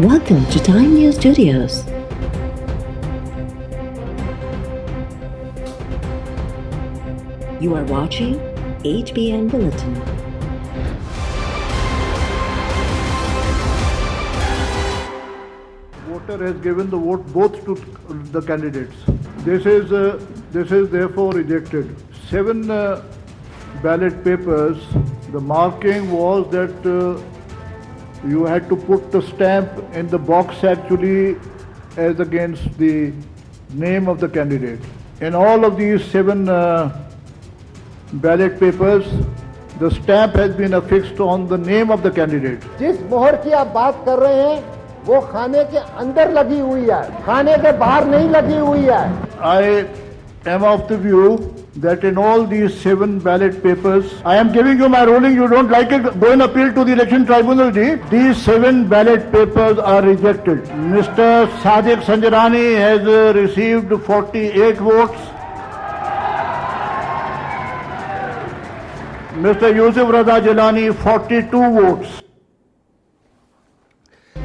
Welcome to Time News Studios. You are watching HBN Bulletin. Voter has given the vote both to the candidates. This is therefore rejected. 7 ballot papers. The marking was that you had to put the stamp in the box actually as against the name of the candidate. In all of these 7 ballot papers, the stamp has been affixed on the name of the candidate. जिस मोहर की आप बात कर रहे हैं वो खाने के अंदर लगी हुई है, खाने के बाहर नहीं लगी हुई है. I am of the view that in all these 7 ballot papers, I am giving you my ruling, you don't like it, go and appeal to the election tribunal. These 7 ballot papers are rejected. Mr. Sadiq Sanjarani has received 48 votes. Mr. Yusuf Raza Jilani 42 votes.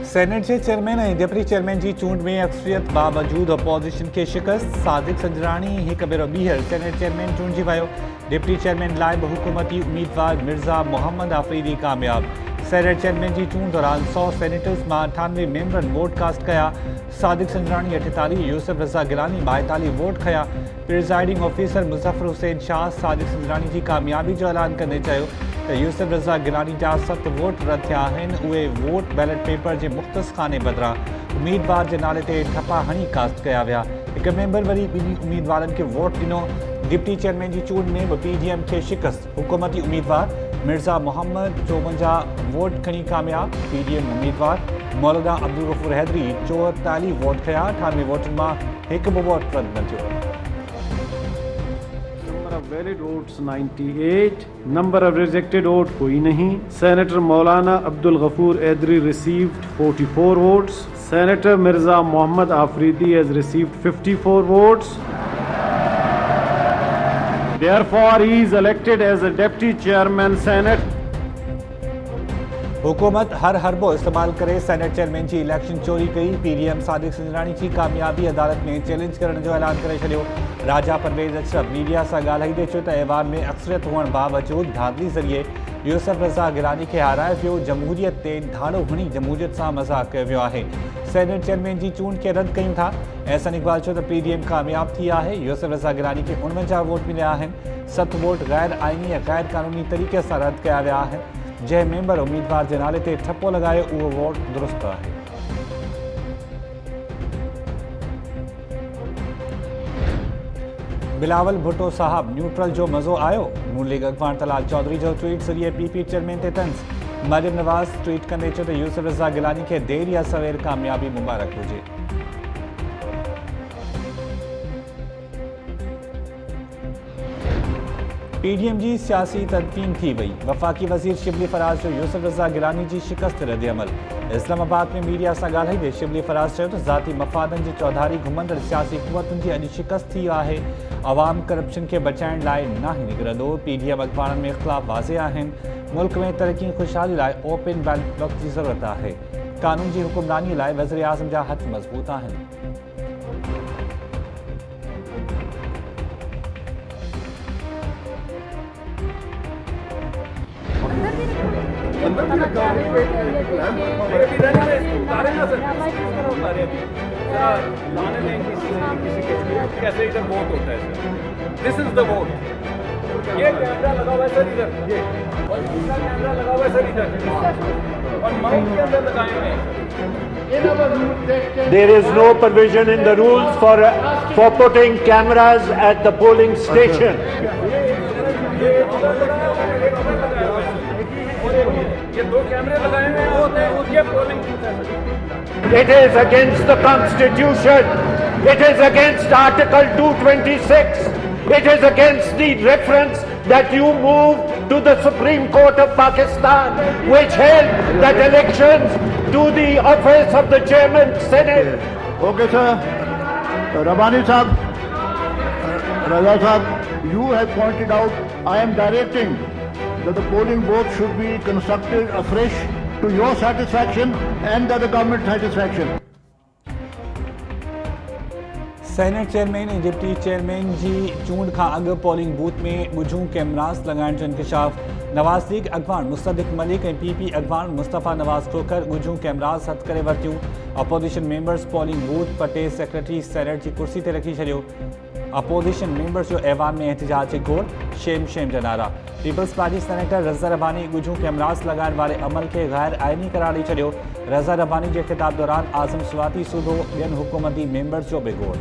Senate J chairman ऐं deputy chairman जी चूंड में अक्सरियत बावजूद opposition खे शिकस्त. सादिक संजरानी हिकु भेरो ॿीहर सेनेट चेयरमैन चूंडिजी वियो. डिप्टी चेयरमैन लाइ बि हुकूमती उम्मीदवार मिर्ज़ा मोहम्मद आफरीदी कामयाब. सेनेट चेयरमैन जी चूंड दौरान 100 सेनेटर्स मां 98 मेंबरनि वोट कास्ट कया. सादिक संजरानी 48, यूसुफ रज़ा गिलानी 42 वोट खया. प्रिज़ाइडिंग ऑफिसर मुज़फ़र हुसैन शाह सादिक संजरानी जी कामयाबी जो ऐलान कंदे चयो त यूसुफ रज़ा गिलानी जा 7 वोट रद्द थिया आहिनि. उहे वोट बैलेट पेपर जे मुख़्तस खाने बदिरां उम्मीदवार जे नाले ते ठपा हणी कास्ट कया विया. हिकु मेंबर वरी ॿिन्ही उम्मीदवारनि खे वोट ॾिनो. डिप्टी चेयरमैन जी चूंड में बि PDM खे शिकस्त. हुकूमती उम्मीदवार मिर्ज़ा मोहम्मद 54 वोट खणी कामयाब. PDM उम्मीदवार मौलाना अब्दुल गफूर हैदरी 44 वोट खया. 98 वोटनि मां हिकु बि वोट रद्द न थियो. Valid votes 98. Number of rejected vote कोई नहीं. Senator Maulana Abdul Ghafoor Edri received 44 votes. Senator Mirza Mohammad Afridi has received 54 votes. Therefore, he is elected as a Deputy Chairman Senate. हुकूमत हर हरबो इस्तेमाल करे सेनेट चेयरमैन जी election चोरी कई. PDM Sadiq Sanjrani जी कामयाबी अदालत में चैलेंज करण जो ऐलान करे छॾियो. राजा परवेज़ अशरफ मीडिया सां ॻाल्हाईंदे चयो त ऐवान में अक्सरियत हुअण बावजूद धांधली ज़रिए यूसुफ रज़ा गिलानी खे हाराए वियो. जमहूरियत ते धाड़ो हणी जमहूरियत सां मज़ाक़ कयो वियो आहे. सेनेट चेयरमैन जी चूंड खे रद्द कयूं था. एहसन इक़बाल चयो त PDM कामयाब थी आहे. यूसुफ रज़ा गिलानी खे 49 वोट मिलिया आहिनि. 7 वोट गैर आइनी ऐं गैर क़ानूनी तरीक़े सां रद्द कया विया आहिनि. जंहिं मेंबर उम्मीदवार जे नाले ते ठपो लॻायो उहो वोट दुरुस्त आहे. बिलावल भुट्टो साहब न्यूट्रल जो मज़ो आयो. नून लीग अॻवान तलाल चौधरी जो ट्वीट ज़रिए PP चेयरमैन ते तंज़. मरियम नवाज़ ट्वीट कंदे चयो त यूसुफ रज़ा गिलानी खे देर या सवेर कामयाबी मुबारक हुजे. PDM जी सियासी तदफीन थी वई. वफ़ाक़ी वज़ीर शिबली फराज जो यूसुफ रज़ा गिलानी जी शिकस्त रद्द अमल. इस्लामाबाद में मीडिया सां ॻाल्हाईंदे शिबली फराज चयो त ज़ाती मफ़ादनि जी चौधारी घुमंदड़ सियासी क़ुवतुनि जी अॼु शिकस्त थी आहे. अवाम करप्शन खे बचाइण लाइ नाहे निकिरंदो. PDM अख़बारनि में इख़्तिलाफ़ वाज़े आहिनि. मुल्क में तरक़ी ख़ुशहाली लाइ ओपन बैलेट वक़्त जी ज़रूरत आहे. क़ानून जी हुकुमरानीअ लाइ वज़ीर आज़म जा हथ मज़बूत आहिनि. कैसे इधर वोट होता है sir. This is the vote. ये कैमरा लगा हुआ है सर इधर, ये और दूसरा कैमरा लगा हुआ है सर इधर और माइक के अंदर लगाए हुए हैं. There is no provision in the rules for putting cameras at the polling station. ये 2 कैमरे लगाए हुए हैं होते हैं. ये पोलिंग बूथ है. It is against the Constitution. It is against Article 226. It is against the reference that you move to the Supreme Court of Pakistan, which held that elections to the office of the Chairman Senate. Okay, sir. Rabani Sahab, Raza Sahab, you have pointed out, I am directing that the polling booth should be constructed afresh to your satisfaction and the government satisfaction. Senate chairman ऐं deputy chairman जी चूंड खां अॻु polling booth में ॻुझूं cameras लॻाइण जो इंकशाफ। नवाज़ league अॻवान मुस्तदिक Malik ऐं PP अॻवान Mustafa नवाज़ Khokhar ॻुझूं cameras हथ करे वरितियूं। अपोजिशन मेंबर्स पोलिंग बूथ पटे सेक्रेटरी सेनेट जी कुर्सी ते रखी छॾियो। अपोजिशन मेंबर्स जो ऐवान में एहतजाज जे घोर शेम जा नारा। पीपल्स पार्टी सेनेटर रज़ा रब्बानी ॻुझूं कैमरास लॻाइण वारे अमल खे गैर आइनी करार ॾेई छॾियो। रज़ा रब्बानी जे ख़िताब दौरान आज़म स्वाती सूदो ॿियनि हुकूमती मेंबर्स जो बेगोड़।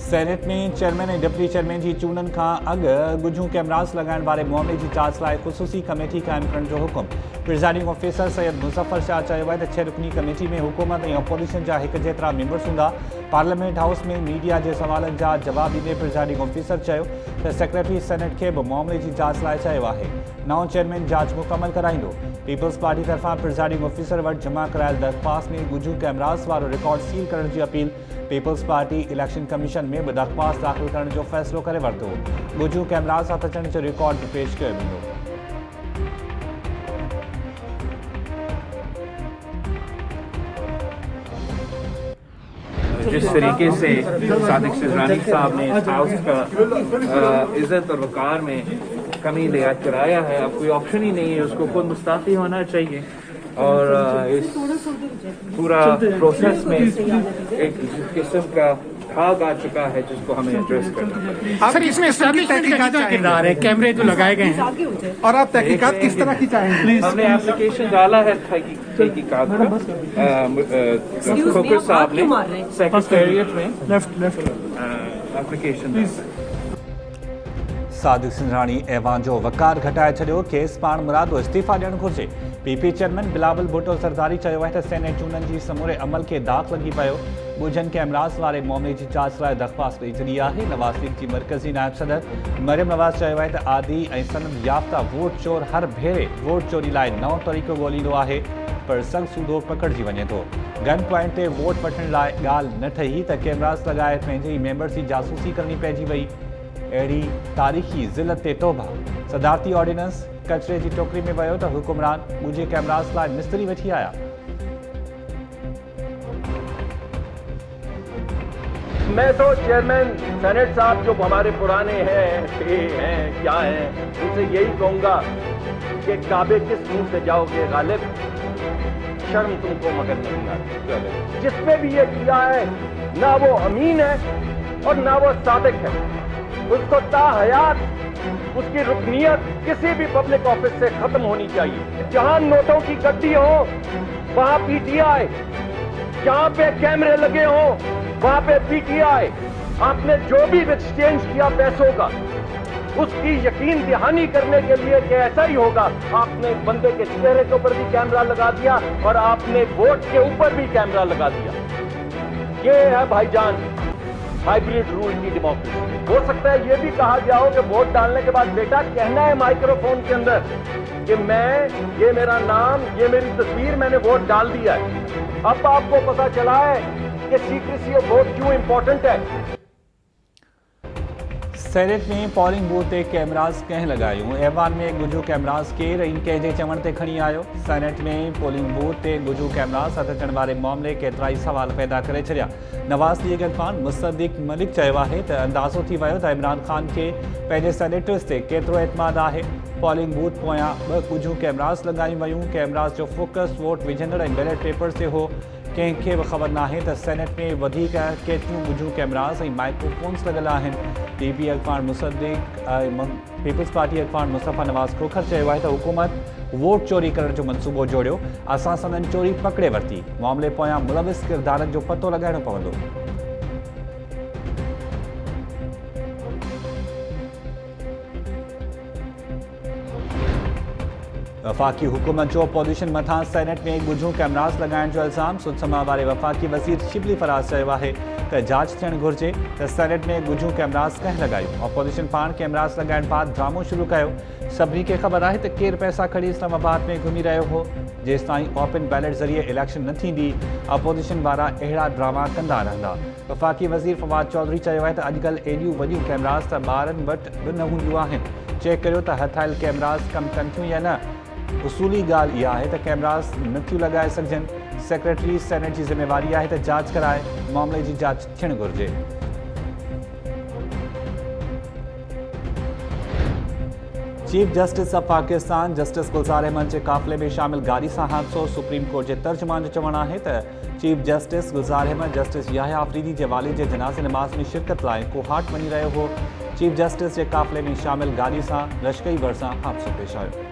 सेनेट में चेयरमैन ऐं डिप्टी चेयरमैन जी चूंडनि खां अॻु ॻुझूं कैमरास लॻाइण वारे मामले जी जांच लाइ ख़ुसूसी कमेटी क़ाइमु करण जो हुकुम। प्रिज़ाइडिंग ऑफिसर सैयद मुज़फ़र शाह चयो आहे त 6 रुकनी कमेटी में हुकूमत ऐं अपोजिशन जा हिक जेतिरा मेंबर्स हूंदा। पार्लियामेंट हाउस में मीडिया जे सवालनि जा जवाब ॾींदे प्रिज़ाइडिंग ऑफिसर चयो त सेक्रेटरी सेनेट खे बि मामले जी जांच लाइ चयो आहे। नओं चेयरमैन जांच मुकमल कराईंदो। पीपल्स पार्टी तरफ़ां प्रिज़ाइडिंग ऑफिसर वटि जमा करायल दरख़्वास्त में ॻुझूं कैमरास वारो रिकॉर्ड सील करण जी अपील। पीपल्स पार्टी इलेक्शन कमीशन में बि दरख़्वास्त दाख़िल करण जो फ़ैसिलो करे वरितो। ॻुझूं कैमरास हथ अचण जो रिकॉर्ड बि पेश कयो वेंदो। जिस तरीके से सादिक सिजरानी साहब ने इस हाउस का इज्जत और वकार में कमी लिहाज कराया है, अब कोई ऑप्शन ही नहीं है, उसको खुद मुस्ताफी होना चाहिए। और इस पूरा प्रोसेस में एक किस्म का भाग आ चुका है जिसको हमें एड्रेस करना है। सर, इसमें तहकीकात का किरदार है, कैमरे जो लगाए गए हैं, और आप तहकीकात किस तरह की चाहेंगे? प्लीज। हमने एप्लीकेशन डाला है तहकीकात का, खोखर साहब ने सेक्रेटेरिएट में एप्लीकेशन। सादिक सिंधराणी ऐवान जो वकार घटाए छॾियो। केस पाण मुरादो इस्तीफ़ा ॾियणु घुरिजे। पीपी चेयरमैन बिलावल भुट्टो सरदारी चयो आहे त सेनेट चूंडनि जी समूरे अमल खे दाग़ लॻी पियो। ॻुझनि कैमरास वारे मामले जी जांच लाइ दरख़्वास्त ॾेई छॾी आहे। नवाज़ लीग जी मरकज़ी नायब सदर मरियम नवाज़ चयो आहे त आदी ऐं सनद याफ़्ता वोट चोर हर भेरे वोट चोरी लाइ नओं तरीक़ो ॻोल्हींदो आहे, पर संग सूदो पकड़जी वञे थो। गन पॉइंट ते वोट वठण लाइ ॻाल्हि न ठही त कैमरास लॻाए पंहिंजे ई मेंबर्स जी जासूसी करणी पइजी वई। अहिड़ी तारीख़ी ज़िलत ते तौबा। सदारती ऑर्डिनेंस कचरे जी टोकरी में वियो त हुकुमरान ॻुझे कैमरास लाइ मिस्त्री वठी आया। मैं तो चेयरमैन सेनेट साहब जो हमारे पुराने हैं क्या हैं, उनसे यही कहूंगा कि काबे किस मुंह से जाओगे गालिब, शर्म तुमको मगर नहीं आती। जिसने भी ये किया है ना वो अमीन है और ना वो सादिक है। उसको ताहयात उसकी रुकनियत किसी भी पब्लिक ऑफिस से खत्म होनी चाहिए। जहां नोटों की गड्डी हो वहां पीटीआई, जहां पे कैमरे लगे हो वहां पे पीटीआई। आपने जो भी एक्सचेंज किया पैसों का, उसकी यकीन दहानी करने के लिए कि ऐसा ही होगा, आपने बंदे के चेहरे के ऊपर भी कैमरा लगा दिया और आपने वोट के ऊपर भी कैमरा लगा दिया। ये है भाईजान हाइब्रिड रूल की डेमोक्रेसी। हो सकता है ये भी कहा गया हो कि वोट डालने के बाद बेटा कहना है माइक्रोफोन के अंदर कि ये मेरा नाम, ये मेरी तस्वीर, मैंने वोट डाल दिया है। अब आपको पता चला है कि सीक्रेसी ऑफ वोट क्यों इंपॉर्टेंट है। सेनेट में पोलिंग बूथ ते कैमरास कंहिं लॻायूं? ऐवान में ॻुझूं कैमरास केरु ऐं कंहिंजे चवण ते खणी आयो? सेनेट में पोलिंग बूथ ते ॻुझूं कैमरास हथ अचण वारे मामले केतिरा ई सवाल पैदा करे छॾिया। नवाज़ लीग अॻवान मुस्तदिक मलिक चयो आहे त अंदाज़ो थी वियो त इमरान ख़ान खे पंहिंजे सेनेटर्स ते केतिरो एतमाद आहे। पोलिंग बूथ पोयां 2 ॻुझूं कैमरास लॻायूं वयूं। कैमरास जो फोकस वोट विझंदड़ ऐं बैलेट पेपर्स ते हो। कंहिंखे बि ख़बर नाहे त सेनेट में वधीक केतिरियूं ॻुझूं कैमरास ऐं माइक्रोफोन्स लॻल आहिनि। पीपी अॻवान मुस्तदिक पीपल्स पार्टी अॻवान मुस्तफ़ा नवाज़ खोखर चयो आहे त हुकूमत वोट चोरी करण जो मनसूबो जोड़ियो। असां संदन चोरी पकड़े वरिती। मामले पोयां मुलविस किरदारनि जो पतो लॻाइणो पवंदो। वफ़ाक़ी हुकूमत जो अपोजिशन मथां सेनेट में ॻुझूं कैमरास लॻाइण जो इल्ज़ाम। सुदसमा वारे वफ़ाक़ी वज़ीर शिबली फराज़ चयो आहे त जांच थियणु घुरिजे त सेनेट में गुझूं कैमरास कंहिं लॻायूं। ऑपोजिशन पाण कैमरास लॻाइण बाद ड्रामो शुरू कयो। सभिनी खे ख़बर आहे त केरु पैसा खणी इस्लामाबाद में घुमी रहियो हो। जेसिताईं ओपन बैलेट ज़रिए इलेक्शन न थींदी अपोजिशन वारा अहिड़ा ड्रामा कंदा रहंदा। वफ़ाक़ी वज़ीर फवाद चौधरी चयो आहे त अॼुकल्ह एॾियूं वॾियूं कैमरास त ॿारनि वटि बि न हूंदियूं आहिनि। चेक करियो त हथाइल कैमरास कमु कनि थियूं या न। उसूली ॻाल्हि इहा आहे त कैमरास नथियूं लॻाए सघजनि। सेक्रेटरी सेनेट जी ज़िम्मेवारी आहे त जांच कराए मामले जी जांच थियणु घुरिजे। Chief justice of Pakistan justice Gulzar Ahmed के काफ़िले में शामिल गाड़ी सां हादसो। सुप्रीम कोर्ट के तर्जुमान जो चवणु आहे त chief justice Gulzar Ahmed justice Yahya Afridi के वालिद के जनाज़े नमाज़ में शिरकत लाइ कोहाट वञी रहियो हो। चीफ जस्टिस के काफ़िले में शामिल गाड़ी सां लश्करी वरसां हादसो पेश आयो।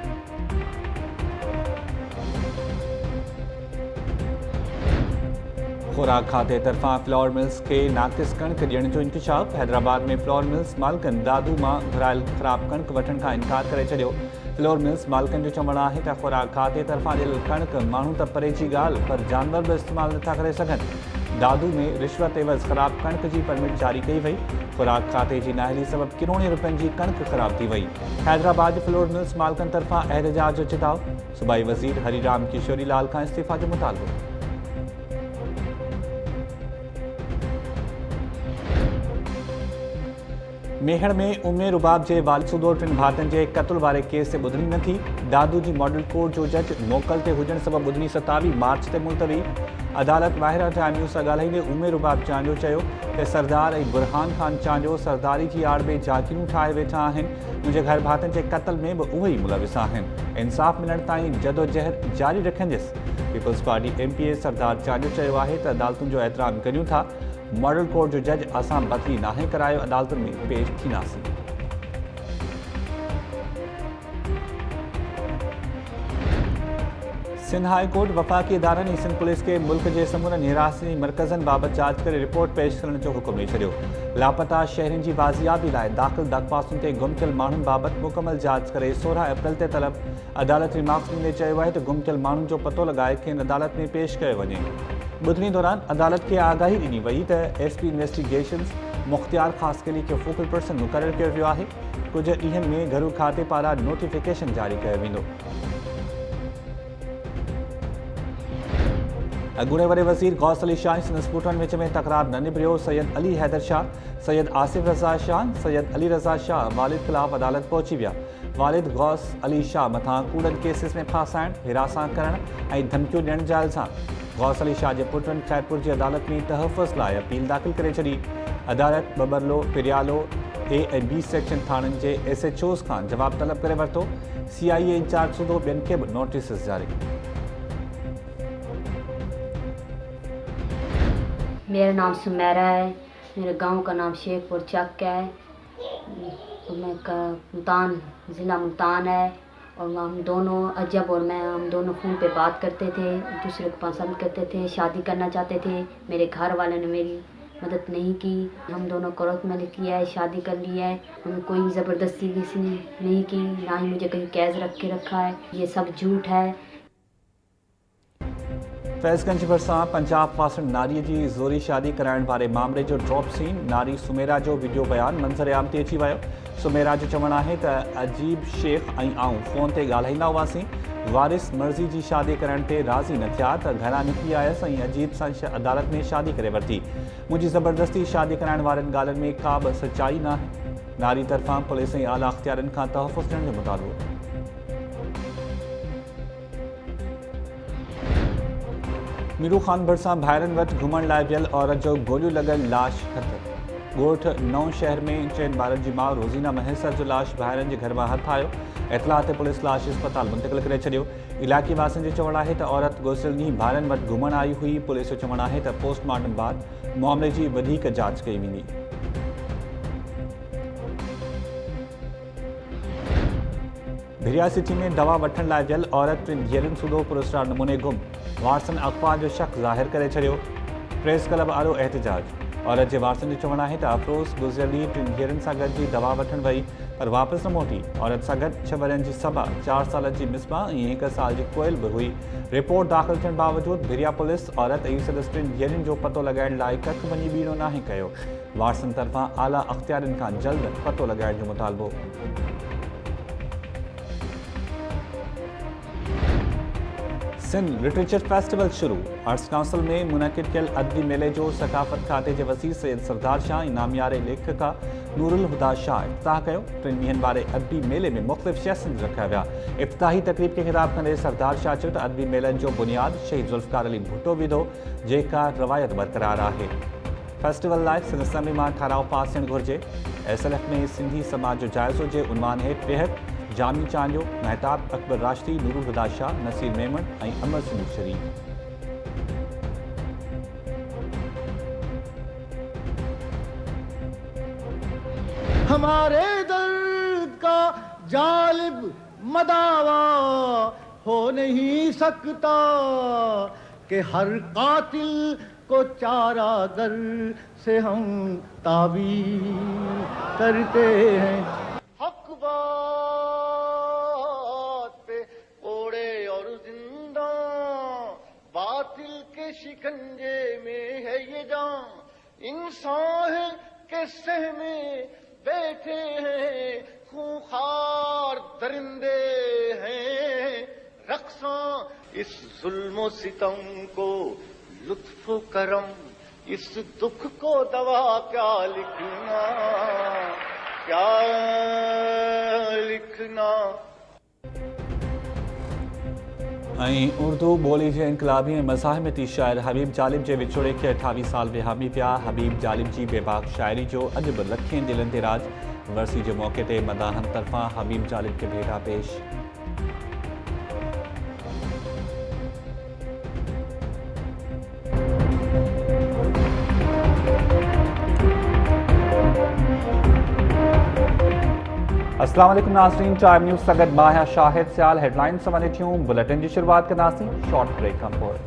खुराक खाते तरफां फ्लोर मिल्स के नाक़िस कणक ॾियण जो इंकशाफ। हैदराबाद में फ्लोर मिल्स मालिकनि दादू मां घुरायल ख़राब कणक वठण खां इनकार करे छॾियो। फ्लोर मिल्स मालिकनि जो चवणु आहे त खुराक खाते तरफां ॾियल कणक माण्हू त परे जी ॻाल्हि पर जानवर बि इस्तेमालु नथा करे सघनि। दादू में रिश्वत एवज़ ख़राब कणक जी परमिट जारी कई वई। खुराक खाते जी नाअहली सबबि किरोड़ें रुपयनि जी कणक ख़राब थी वई। हैदराबाद जे फ्लोर मिल्स मालिकनि तरफां एहतजाज जो चिताव। सूबाई वज़ीर हरीराम किशोरी लाल खां इस्तीफ़ा जो मुतालबो। मेहर में उमे रुबाब के वालिद सूदो टिन भातन के कत्ल वारे केस से ॿुधणी न थी। दादू जी मॉडल कोर्ट जो जज मोकल ते हुजण सबबि ॿुधणी 27 मार्च ते मुलतवी। अदालत माहिरा टाइम्स सां ॻाल्हाईंदे उमे रुबाब चांजो चयो त सरदार ऐं बुरहान खान चांजो सरदारी की आड़ में जाकिरूं ठाहे वेठा आहिनि। मुंहिंजे घर भातनि के कत्ल में बि उहे ई मुलविस आहिनि। इंसाफ़ मिलण ताईं जदोजहद जारी रखंदसि। पीपल्स पार्टी MPA सरदार चांजो चयो आहे त अदालतुनि जो एहतराम करियूं था। मॉडल कोर्ट जो जज असां बदली नाहे करायो अदालतुनि में पेश थींदासीं। सिंध हाई कोर्ट वफ़ाक़ी इदारनि ऐं सिंध पुलिस के मुल्क के समूरनि हिरासती मरकज़नि बाबति जांच करे रिपोर्ट पेश करण जो हुकुम ॾेई छॾियो। लापता शहरियुनि जी बाज़ियाबी लाइ दाख़िल दरख़्वास्तुनि ते गुम थियल माण्हुनि बाबति मुकमल जांच करे 16 अप्रैल ते तलब। अदालत रिमार्क्स ॾींदे चयो आहे त गुम थियल माण्हुनि जो पतो लॻाए खेनि अदालत में पेश कयो वञे। ॿुधणी दौरान अदालत के आगाही ॾिनी वई त SP इन्वेस्टिगेशन्स मुख्तियार ख़ासकेली के फोकल पर्सन मुक़ररु कयो वियो आहे। कुझु ॾींहंनि में घरू खाते पारां नोटिफिकेशन जारी कयो वेंदो। अॻूणे वॾे वज़ीर गौस अली शाह संदसि पुटनि विच में तकरार न निबिरियो। सैयद अली हैदर शाह, सैयद आसिफ रज़ा शाह, सैयद अली रज़ा शाह वालिद ख़िलाफ़ अदालत पहुची विया। वालिद गौस अली शाह मथां कूड़नि केसिस में फासाइण, हिरासां करण ऐं धमकियूं ॾियण जा इल्ज़ाम। गौस अली शाह जे पुटनि खैरपुर जी अदालत में तहफ़ुज़ लाइ अपील दाख़िल करे छॾी। अदालत बबरलो, पिरियालो A ऐं B सेक्शन थाणनि जे SHOs खां जवाब तलब करे वरितो। CIA इंचार्ज सूदो ॿियनि खे बि नोटिस जारी। मेरा नाम सुमेरा है। मेरे गांव का नाम शेखपुर चक है। मैं मुल्तान ज़िला मुल्तान है। और हम दोनों अजब और मैं हम दोनों फ़ोन पे बात करते थे, एक दूसरे को पसंद करते थे, शादी करना चाहते थे। मेरे घर वाले ने मेरी मदद नहीं की। हम दोनों कोर्ट में किया है, शादी कर ली है। हमें कोई ज़बरदस्ती किसी ने नहीं की, ना ही मुझे कहीं कैद रख के रखा है। ये सब झूठ है। फैज़गंज भरिसां पंजाब पासण नारीअ जी ज़ोरी शादी कराइण वारे मामले जो ड्रॉप सीन। नारी सुमेरा जो वीडियो बयान मंज़र आम ते अची वियो। सुमेरा जो चवणु आहे त अजीब शेख ऐं आऊं फ़ोन ते ॻाल्हाईंदा हुआसीं। वारिस मर्ज़ी जी शादी करण ते राज़ी न थिया त घरां निकिरी आयसि ऐं अजीब सां अदालत में शादी करे वरिती। मुंहिंजी ज़बरदस्ती शादी कराइण वारनि ॻाल्हियुनि में का बि सचाई न आहे। नारी तरफ़ां पुलिस ऐं आला अख़्तियारनि खां तहफ़ुज़ ॾियण जो मुतालबो। मीरू ख़ान भरिसां भाइरनि वटि घुमण लाइ वियल औरत जो गोलियूं लॻल लाश हथ। ॻोठ नओं शहर में 4 ॿारनि जी माउ रोज़ीना महसर जो लाश भाइरनि जे घर मां हथ आयो। इतलाह ते पुलिस लाश अस्पताल मुंतक़िल करे छॾियो। इलाइक़ी वासियुनि जो चवणु आहे त औरत गुज़िरियल ॾींहुं भाइरनि वटि घुमण आई हुई। पुलिस जो चवणु आहे त पोस्टमार्टम बाद मामले जी वधीक जांच कई वेंदी। भिरिया सिटी में दवा वठण लाइ वियल औरत 3 धीअरुनि सूदो पुरस्कार नमूने गुम। वाटसन अख़बार जो शक ज़ाहिर करे छॾियो। प्रेस क्लब आरो एहतजाज। औरत जे वारसनि जो चवणु आहे त अफ़रोज़ गुज़िरियल ॾींहुं 3 धीअरुनि सां गॾिजी दवा वठणु वई पर वापसि न मोटी। औरत सां गॾु 6 वरनि जी सबा, 4 साल जी मिसबा ऐं 1 साल जी कोयल बि हुई। रिपोर्ट दाख़िल थियण बावजूदि भिरिया पुलिस औरत ऐं संदसि 3 धीअरुनि जो पतो लॻाइण लाइ कख वञी बीणो नाहे कयो। वारसनि तरफ़ां आला अख़्तियारनि खां जल्द पतो लॻाइण जो मुतालबो। सिंध लिटरेचर फेस्टिवल शुरू। आर्ट्स काउंसिल में मुनक़िद कयल अदबी मेले जो सकाफ़त खाते जे वज़ीर सैयद सरदार शाह ऐं नामियारे लेखिका नूरुल हुदा शाह इफ़्तिताह कयो। 3 ॾींहनि वारे अदबी मेले में मुख़्तलिफ़ सेशन रखिया विया। इफ़्तिताही तक़रीब खे ख़िताब कंदे सरदार शाह चयो त अदबी मेलनि जो बुनियाद शहीद ज़ुल्फ़िकार अली भुट्टो विधो, जेका रवायत बरक़रार आहे। फेस्टिवल लाइ सिंध असम्बली मां ठाराव पास थियणु घुरिजे। SLF में सिंधी समाज जो जाइज़ो जे उनवान हेठि बेहक जामी चांडियो, महताब अकबर राशिदी, नूरुल हुदा शाह, नसीर मेमन ऐं अमर सिंह शरीफ। हमारे दर्द का जालिब मदावा हो नहीं सकता कि हर कातिल को चारागर से हम ताबीर करते हैं। हक बात पे ओढ़े और जिंदा, बातिल के शिकंजे में है ये जान, इंसान है के सहमे बैठे हैं, खूंखार दरिंदे हैं रक्सा। इस जुल्म सितम को लुत्फ करम, इस दुख को दवा क्या लिखना, क्या लिखना। ऐं उर्दू ॿोली जे इनक़लाबी ऐं मज़ाहिमती शाइर हबीब जालिब जे विछोड़े खे 28 साल विहामी पिया। हबीब जालिब जी बेबाक शाइरी जो अॼु बि लखनि दिलनि ते राज। वरसी जे मौक़े ते मदाहनि तरफ़ां हबीब जालिब खे भेटा पेश। अस्सलाम वालेकुम नाज़रीन, टाइम न्यूज़ सां गॾु मां आहियां शाहिद सियाल। हेडलाइंस सां वञे थियूं बुलेटिन जी शुरूआत कंदासीं शॉर्ट ब्रेक खां पोइ।